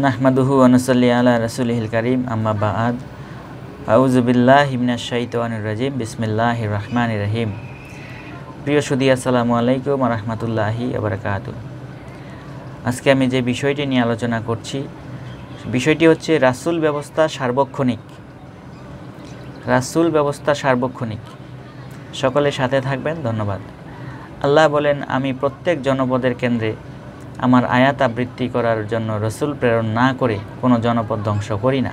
নাহমাদুহু ওয়া নুসাল্লি আলা রাসূলিহিল কারীম আম্মা বা'দ আউযু বিল্লাহি মিনাশ শাইতানির রাজিম বিসমিল্লাহির রহমানির রহিম। প্রিয় সুধী, আসসালামু আলাইকুম ওয়া রাহমাতুল্লাহি ওয়া বারাকাতুহু। আজকে আমি যে বিষয়টি নিয়ে আলোচনা করছি, বিষয়টি হচ্ছে রাসূল ব্যবস্থা সার্বক্ষণিক। রাসূল ব্যবস্থা সার্বক্ষণিক। সকলে সাথে থাকবেন, ধন্যবাদ। আল্লাহ বলেন, আমি প্রত্যেক জনপদের কেন্দ্রে আমার আয়াত আবৃত্তি করার জন্য রসুল প্রেরণ না করে কোনো জনপদ ধ্বংস করি না।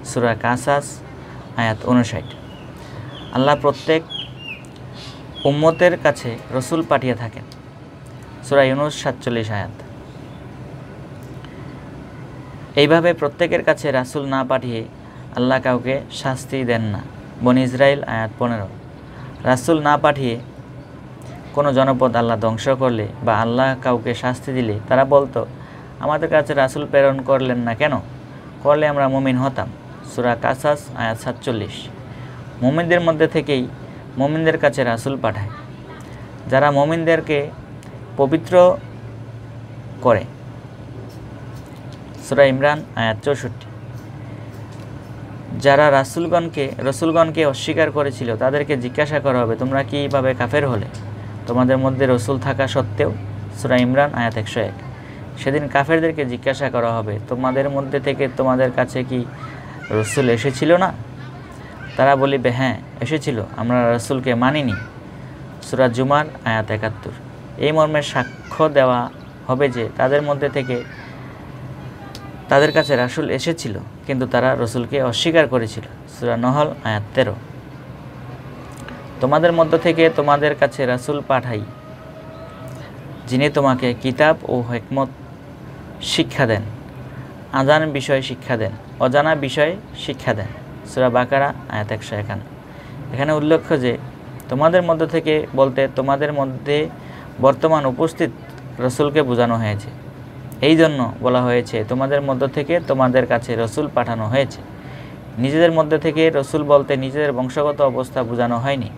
সূরা কাসাস আয়াত 59। আল্লাহ প্রত্যেক উম্মতের কাছে রসুল পাঠিয়ে থাকেন। সূরা ইউনূস 47 আয়াত। এইভাবে প্রত্যেকের কাছে রাসূল না পাঠিয়ে আল্লাহ কাউকে শাস্তি দেন না। বনী ইসরাইল আয়াত 15। রাসূল না পাঠিয়ে কোনো জনপদ আল্লাহ ধ্বংস করলে বা আল্লাহ কাউকে শাস্তি দিলে তারা বলতো, আমাদের কাছে রাসূল প্রেরণ করলেন না কেন? করলে আমরা মুমিন হতাম। সূরা কাসাস আয়াত 47। মুমিনদের মধ্যে থেকেই মুমিনদের কাছে রাসূল পাঠায়, যারা মুমিনদেরকে পবিত্র করে। সূরা ইমরান আয়াত 64। যারা রসুলগণকে অস্বীকার করেছিল তাদেরকে জিজ্ঞাসা করা হবে, তোমরা কীভাবে কাফের হলে তোমাদের মধ্যে রসুল থাকা সত্ত্বেও? সূরা ইমরান আয়াত 101। সেদিন কাফেরদেরকে জিজ্ঞাসা করা হবে, তোমাদের মধ্যে থেকে তোমাদের কাছে কি রসুল এসেছিল না? তারা বলিবে, হ্যাঁ এসেছিল, আমরা রসুলকে মানিনি। সূরা জুমার আয়াত 71। এই মর্মে সাক্ষ্য দেওয়া হবে যে তাদের মধ্যে থেকে তাদের কাছে রাসূল এসেছিল, কিন্তু তারা রসুলকে অস্বীকার করেছিল। সূরা নহল আয়াত 13। তোমাদের মধ্য থেকে তোমাদের কাছে রাসূল পাঠাই, যিনি তোমাকে কিতাব ও হিকমত শিক্ষা দেন, আযান বিষয় শিক্ষা দেন, অজানা বিষয় শিক্ষা দেন। সূরা বাকারা আয়াত 151। এখানে উল্লেখ্য যে তোমাদের মধ্য থেকে বলতে তোমাদের মধ্যে বর্তমান উপস্থিত রসুলকে বোঝানো হয়েছে। এই জন্য বলা হয়েছে, তোমাদের মধ্য থেকে তোমাদের কাছে রসুল পাঠানো হয়েছে। নিজেদের মধ্যে থেকে রসুল বলতে নিজেদের বংশগত অবস্থা বোঝানো হয়নি,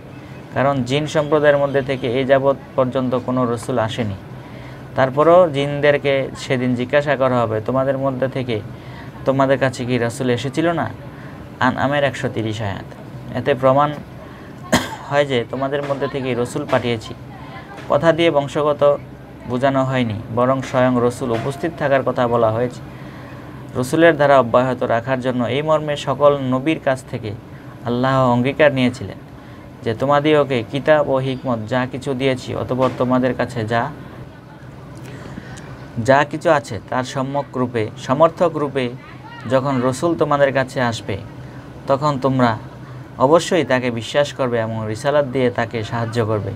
কারণ জিন সম্প্রদায়ের মধ্যে থেকে এই যাবৎ পর্যন্ত কোনো রসুল আসেনি। তারপরও জিনদেরকে সেদিন জিজ্ঞাসা করা হবে, তোমাদের মধ্যে থেকে তোমাদের কাছে কি রসুল এসেছিল না? আনআমের 130 আয়াত। এতে প্রমাণ হয় যে তোমাদের মধ্যে থেকেই রসুল পাঠিয়েছি। কথা দিয়ে বংশগত বোঝানো হয়নি, বরং স্বয়ং রসুল উপস্থিত থাকার কথা বলা হয়েছে। রসুলের ধারা অব্যাহত রাখার জন্য এই মর্মে সকল নবীর কাছ থেকে আল্লাহ অঙ্গীকার নিয়েছিলেন যে তোমাদিওকে কিতাব ও হিকমত যা কিছু দিয়েছি, অতঃপর তোমাদের কাছে যা কিছু আছে তার সমর্থক রূপে যখন রসুল তোমাদের কাছে আসবে, তখন তোমরা অবশ্যই তাকে বিশ্বাস করবে এবং রিসালাত দিয়ে তাকে সাহায্য করবে।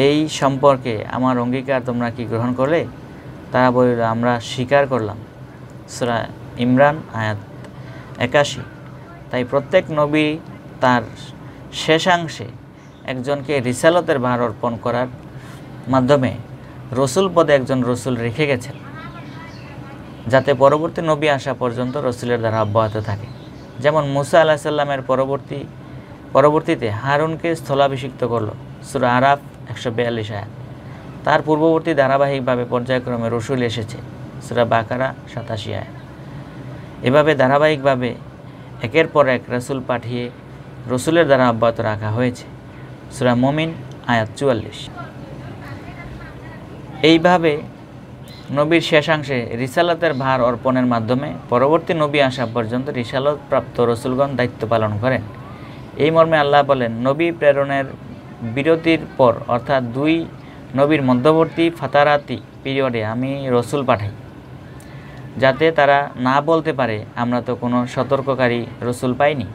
এই সম্পর্কে আমার অঙ্গীকার তোমরা কি গ্রহণ করলে? তারা বলিল, আমরা স্বীকার করলাম। সূরা ইমরান আয়াত 81। তাই প্রত্যেক নবী তার শেষাংশে একজনকে রিসালতের ভার অর্পণ করার মাধ্যমে রসুল পদে একজন রসুল রেখে গেছেন, যাতে পরবর্তী নবী আসা পর্যন্ত রসুলের দ্বারা অব্যাহত থাকে। যেমন মুসা আলাইহিস সালামের পরবর্তীতে হারুনকে স্থলাভিষিক্ত করল। সূরা আরাফ 142 আয়াত। তার পূর্ববর্তী ধারাবাহিকভাবে পর্যায়ক্রমে রসুল এসেছে। সূরা বাকারা 87 আয়াত। এভাবে ধারাবাহিকভাবে একের পর এক রসুল পাঠিয়ে রসুলের দ্বারা অব্যাহত রাখা হয়েছে। সূরা মুমিন আয়াত 44। এইভাবে নবীর শেষাংশে রিসালাতের ভার অর্পণের মাধ্যমে পরবর্তী নবী আসা পর্যন্ত রিসালত প্রাপ্ত রসুলগণ দায়িত্ব পালন করেন। এই মর্মে আল্লাহ বলেন, নবী প্রেরণের বিরতির পর অর্থাৎ 2 নবীর মধ্যবর্তী ফাতারাতি পিরিয়ডে আমি রসুল পাঠাই, যাতে তারা না বলতে পারে আমরা তো কোনো সতর্ককারী রসুল পাইনি।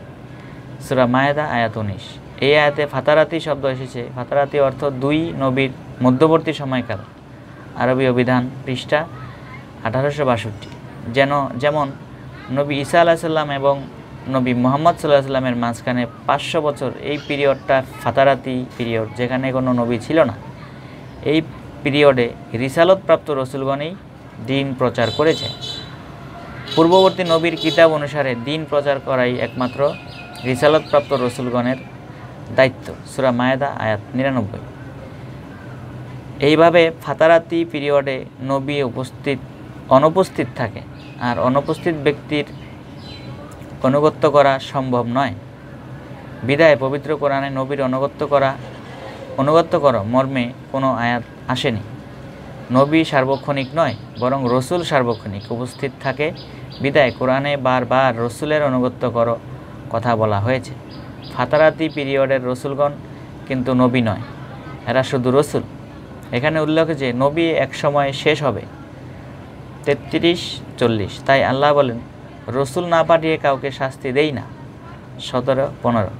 সূরা মায়েদা আয়াত 19। এই আয়াতে ফাতারাতি শব্দ এসেছে। ফাতারাতি অর্থ 2 নবীর মধ্যবর্তী সময়কাল। আরবি অভিধান পৃষ্ঠা 1862। যেমন নবী ঈসা আলাইহিস সালাম এবং নবী মুহাম্মদ সাল্লাল্লাহু আলাইহি ওয়াসাল্লামের মাঝখানে 500 বছর, এই পিরিয়ডটা ফাতারাতি পিরিয়ড, যেখানে কোনো নবী ছিল না। এই পিরিয়ডে রিসালত প্রাপ্ত রসুলগণই দ্বীন প্রচার করেছে। পূর্ববর্তী নবীর কিতাব অনুসারে দ্বীন প্রচার করাই একমাত্র রিসালত প্রাপ্ত রসুলগণের দায়িত্ব। সূরা মায়েদা আয়াত 99। এইভাবে ফাতারাতি পিরিয়ডে নবী অনুপস্থিত থাকে আর অনুপস্থিত ব্যক্তির অনুগত্য করা সম্ভব নয়। বিদায় পবিত্র কোরআনে নবীর অনুগত্য করো মর্মে কোনো আয়াত আসেনি। নবী সার্বক্ষণিক নয়, বরং রসুল সার্বক্ষণিক উপস্থিত থাকে বিদায় কোরআনে বারবার রসুলের অনুগত্য করো কথা বলা হয়েছে। ফাতারাতি পিরিয়ডের রসুলগণ কিন্তু নবী নয়, এরা শুধু রসুল। এখানে উল্লেখ যে নবী এক সময় শেষ হবে 33-40, তাই আল্লাহ বলেন রসুল না পাঠিয়ে কাউকে শাস্তি দেই না। 17-15।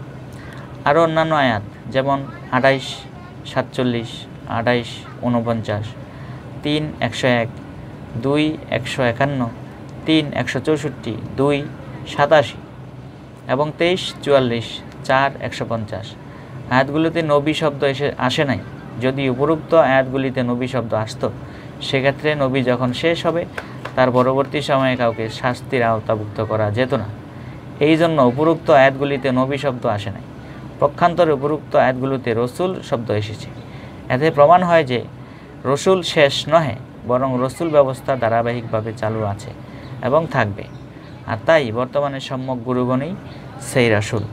আরও অন্যান্য আয়াত যেমন 28-47, 28-49, 3-101, 2-151, 3-164, 2-87 এবং 23-44, 4-150 আয়াতগুলোতে নবী শব্দ আসে নাই। যদি উপরোক্ত আয়াতগুলিতে নবী শব্দ আসতো, সেক্ষেত্রে নবী যখন শেষ হবে তার পরবর্তী সময়ে কাউকে শাস্তির আওতাভুক্ত করা যেত না। এই জন্য উপরোক্ত আয়াতগুলিতে নবী শব্দ আসে নাই। পক্ষান্তরে উপরোক্ত আয়াতগুলোতে রসুল শব্দ এসেছে। এতে প্রমাণ হয় যে রসুল শেষ নহে, বরং রসুল ব্যবস্থা ধারাবাহিকভাবে চালু আছে এবং থাকবে। আর তাই বর্তমানে সম্যক গুরুগণই সেই রাসূল।